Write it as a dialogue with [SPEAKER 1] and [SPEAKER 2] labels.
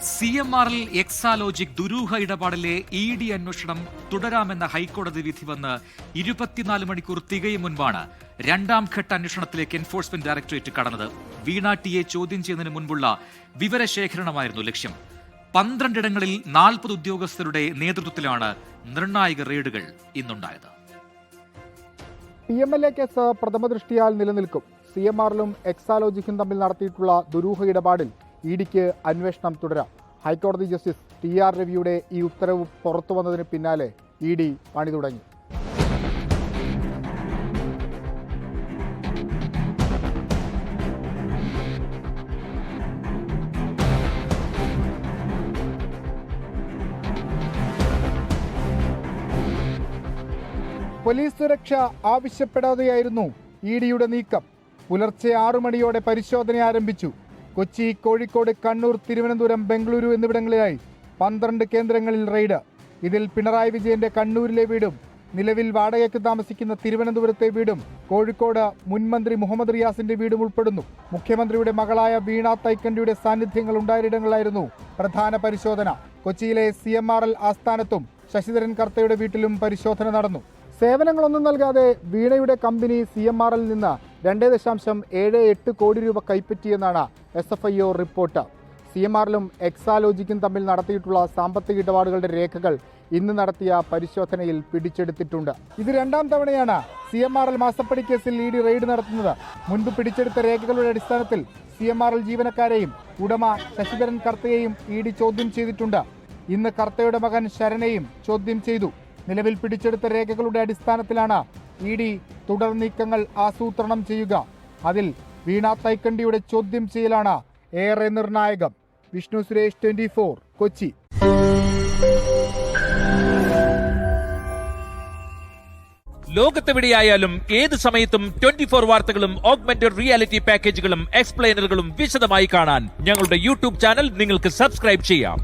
[SPEAKER 1] CMRL Exalogic ദുരൂഹ ഇടപാടിലെ ED അന്വേഷണം തുടരാമെന്ന ഹൈക്കോടതി വിധി വന്ന് 24 മണിക്കൂർ തികയും മുൻപാണ് രണ്ടാം ഘട്ട അന്വേഷണത്തിലേക്ക് എൻഫോഴ്സ്മെന്റ് ഡയറക്ടറേറ്റ് കടന്നത്. വീണ ടിയെ ചോദ്യം ചെയ്യുന്നതിന് മുൻപുള്ള വിവരശേഖരണമായിരുന്നു ലക്ഷ്യം. 12 ഇടങ്ങളിൽ 40 ഉദ്യോഗസ്ഥരുടെ നേതൃത്വത്തിലാണ് നിർണായക റെയ്ഡുകൾ ഇന്നുണ്ടായത്.
[SPEAKER 2] PMLA കേസ് പ്രഥമദൃഷ്ടിയാൽ നിലനിൽക്കും. CMRലും എക്സാലോജിക്കും തമ്മിൽ നടത്തിയിട്ടുള്ള ദുരൂഹ ഇടപാടിൽ EDക്ക് അന്വേഷണം തുടരാം. ഹൈക്കോടതി ജസ്റ്റിസ് TR രവിയുടെ ഈ ഉത്തരവ് പുറത്തു വന്നതിന് പിന്നാലെ ED പണി തുടങ്ങി. പോലീസ് സുരക്ഷ ആവശ്യപ്പെടാതെയായിരുന്നു EDയുടെ നീക്കം. പുലർച്ചെ 6 മണിയോടെ പരിശോധന ആരംഭിച്ചു. കൊച്ചി, കോഴിക്കോട്, കണ്ണൂർ, തിരുവനന്തപുരം, ബംഗളൂരു എന്നിവിടങ്ങളിലായി 12 കേന്ദ്രങ്ങളിൽ റെയ്ഡ്. ഇതിൽ പിണറായി വിജയന്റെ കണ്ണൂരിലെ വീടും നിലവിൽ വാടകയ്ക്ക് താമസിക്കുന്ന തിരുവനന്തപുരത്തെ വീടും കോഴിക്കോട് മുൻ മന്ത്രി മുഹമ്മദ് റിയാസിന്റെ വീടും ഉൾപ്പെടുന്നു. മുഖ്യമന്ത്രിയുടെ മകളായ വീണ തൈക്കണ്ടിയുടെ സാന്നിധ്യങ്ങൾ ഉണ്ടായിടങ്ങളിലായിരുന്നു പ്രധാന പരിശോധന. കൊച്ചിയിലെ CMRL ആസ്ഥാനത്തും ശശിധരൻ കർത്തയുടെ വീട്ടിലും പരിശോധന നടന്നു. സേവനങ്ങളൊന്നും നൽകാതെ വീണയുടെ കമ്പനി CMRL നിന്ന് 2.78 കോടി രൂപ കൈപ്പറ്റിയെന്നാണ് SFIO റിപ്പോർട്ട്. CMRലും എക്സാലോജിക്കും തമ്മിൽ നടത്തിയിട്ടുള്ള സാമ്പത്തിക ഇടപാടുകളുടെ രേഖകൾ ഇന്ന് നടത്തിയ പരിശോധനയിൽ പിടിച്ചെടുത്തിട്ടുണ്ട്. ഇത് രണ്ടാം തവണയാണ് CMRL മാസപ്പടി കേസിൽ ED റെയ്ഡ് നടത്തുന്നത്. മുൻപ് പിടിച്ചെടുത്ത രേഖകളുടെ അടിസ്ഥാനത്തിൽ CMRL ജീവനക്കാരെയും ഉടമ ശശിധരൻ കർത്തയെയും ED ചോദ്യം ചെയ്തിട്ടുണ്ട്. ഇന്ന് കർത്തയുടെ മകൻ ശരണെയും ചോദ്യം ചെയ്തു. നിലവിൽ പിടിച്ചെടുത്ത രേഖകളുടെ അടിസ്ഥാനത്തിലാണ് ED തുടർ നീക്കങ്ങൾ ആസൂത്രണം ചെയ്യുക. അതിൽ വീണ തൈക്കണ്ടിയുടെ ചോദ്യം ചെയ്യലാണ് ഏറെ നിർണായകം. വിഷ്ണു സുരേഷ്, 24, കൊച്ചി.
[SPEAKER 3] ലോകത്തെവിടെയായാലും ഏത് സമയത്തും 24 വാർത്തകളും ഓഗ്മെന്റഡ് റിയാലിറ്റി പാക്കേജുകളും എക്സ്പ്ലെയിനറുകളും വിശദമായി കാണാൻ ഞങ്ങളുടെ YouTube ചാനൽ നിങ്ങൾക്ക് സബ്സ്ക്രൈബ് ചെയ്യാം.